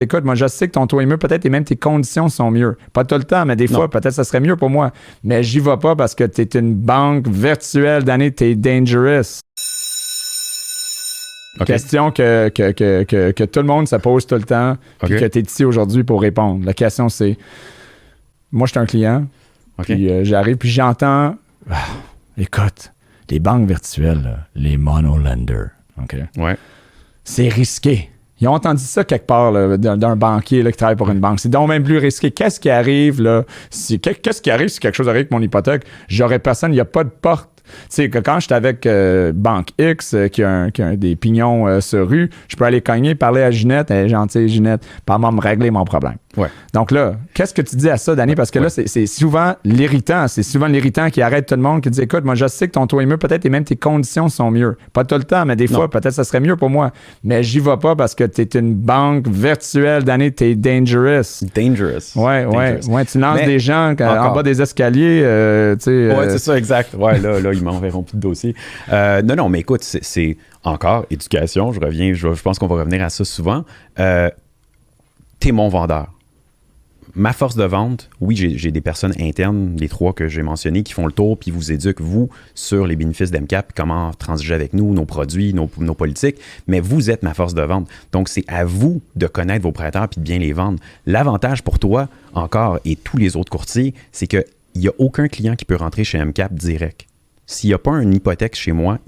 Écoute, moi, je sais que ton taux est mieux, peut-être, et même tes conditions sont mieux. Pas tout le temps, mais des fois, peut-être ça serait mieux pour moi. Mais j'y vais pas parce que tu es une banque virtuelle d'année, tu es dangerous. Okay. Question que tout le monde se pose tout le temps, puis que tu es ici aujourd'hui pour répondre. La question, c'est, moi, je suis un client, puis j'arrive, puis j'entends, écoute, les banques virtuelles, là, les monolenders, c'est risqué. Ils ont entendu ça quelque part là, d'un banquier là, qui travaille pour une banque. C'est donc même plus risqué. Qu'est-ce qui arrive là? Qu'est-ce qui arrive si quelque chose arrive avec mon hypothèque? J'aurais personne, il n'y a pas de porte. Tu sais, que quand j'étais avec Banque X, qui a des pignons sur rue, je peux aller cogner, parler à Ginette, elle est gentille Ginette, par me régler mon problème. Ouais. Donc là, qu'est-ce que tu dis à ça, Danny? Parce que là, c'est souvent l'irritant. C'est souvent l'irritant qui arrête tout le monde, qui dit, écoute, moi, je sais que ton taux est mieux, peut-être, et même tes conditions sont mieux. Pas tout le temps, mais des fois, peut-être ça serait mieux pour moi. Mais j'y vais pas parce que tu es une banque virtuelle, Danny, tu es dangerous. Dangerous. Ouais, tu lances des gens en bas des escaliers, tu sais. Ouais, c'est ça, exact. Ouais, là, ils m'enverront plus de dossier. Non, mais écoute, c'est encore éducation. Je pense qu'on va revenir à ça souvent. T'es mon vendeur. Ma force de vente, oui, j'ai des personnes internes, les 3 que j'ai mentionnés, qui font le tour puis vous éduquent, vous, sur les bénéfices d'MCAP, comment transiger avec nous, nos produits, nos politiques, mais vous êtes ma force de vente. Donc, c'est à vous de connaître vos prêteurs puis de bien les vendre. L'avantage pour toi, encore, et tous les autres courtiers, c'est qu'il n'y a aucun client qui peut rentrer chez MCAP direct. S'il n'y a pas une hypothèque chez moi,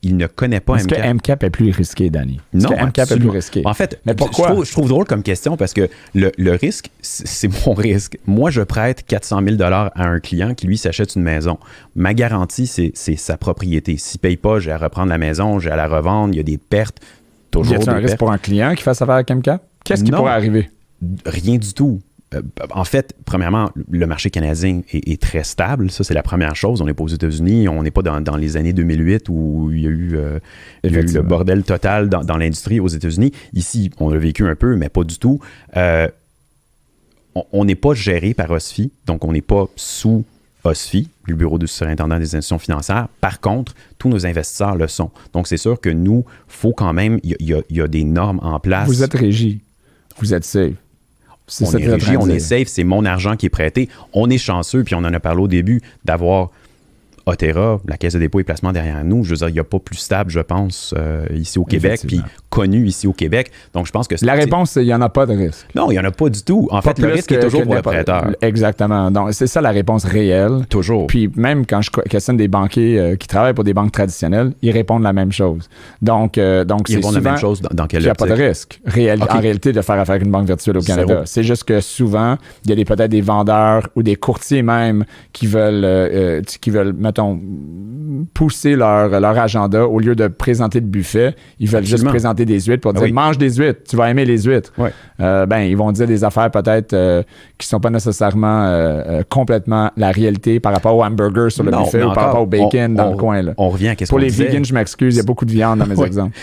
il ne connaît pas MCAP. Est-ce que MCAP est plus risqué, Danny? Non, MCAP est plus risqué. En fait, mais pourquoi? Je trouve drôle comme question parce que le risque, c'est mon risque. Moi, je prête 400 000 $ à un client qui, lui, s'achète une maison. Ma garantie, c'est sa propriété. S'il ne paye pas, j'ai à reprendre la maison, j'ai à la revendre, il y a des pertes. Toujours y a-t-il un risque pour un client qui fasse affaire avec MCAP? Qu'est-ce qui pourrait arriver? Rien du tout. En fait, premièrement, le marché canadien est très stable. Ça, c'est la première chose. On n'est pas aux États-Unis. On n'est pas dans les années 2008 où il y a eu le bordel total dans l'industrie aux États-Unis. Ici, on l'a vécu un peu, mais pas du tout. On n'est pas géré par OSFI, donc on n'est pas sous OSFI, le Bureau du surintendant des institutions financières. Par contre, tous nos investisseurs le sont. Donc, c'est sûr que nous, il faut quand même, il y a des normes en place. Vous êtes régi. Vous êtes safe. On est régi, on est safe, c'est mon argent qui est prêté. On est chanceux, puis on en a parlé au début, d'avoir Otera, la Caisse de dépôt et placement derrière nous. Je veux dire, il n'y a pas plus stable, je pense, ici au Québec, puis connu ici au Québec. Donc, je pense que la réponse, c'est il n'y en a pas de risque. Non, il n'y en a pas du tout. En fait, le risque est toujours pour le prêteur. Exactement. Donc, c'est ça la réponse réelle. Toujours. Puis même quand je questionne des banquiers qui travaillent pour des banques traditionnelles, ils répondent la même chose. Donc ils c'est répondent souvent la même chose dans quelle il n'y a pas de risque en réalité de faire affaire avec une banque virtuelle au Canada. C'est juste que souvent, il y a peut-être des vendeurs ou des courtiers même qui veulent mettons, pousser leur agenda au lieu de présenter le buffet. Ils veulent juste présenter des huîtres pour dire mange des huîtres, tu vas aimer les huîtres. Oui. Ils vont dire des affaires peut-être qui ne sont pas nécessairement complètement la réalité par rapport au hamburger sur le buffet ou par rapport au bacon dans le coin. Là. On revient à ce pour qu'on les disait. vegans, je m'excuse, il y a beaucoup de viande dans mes exemples.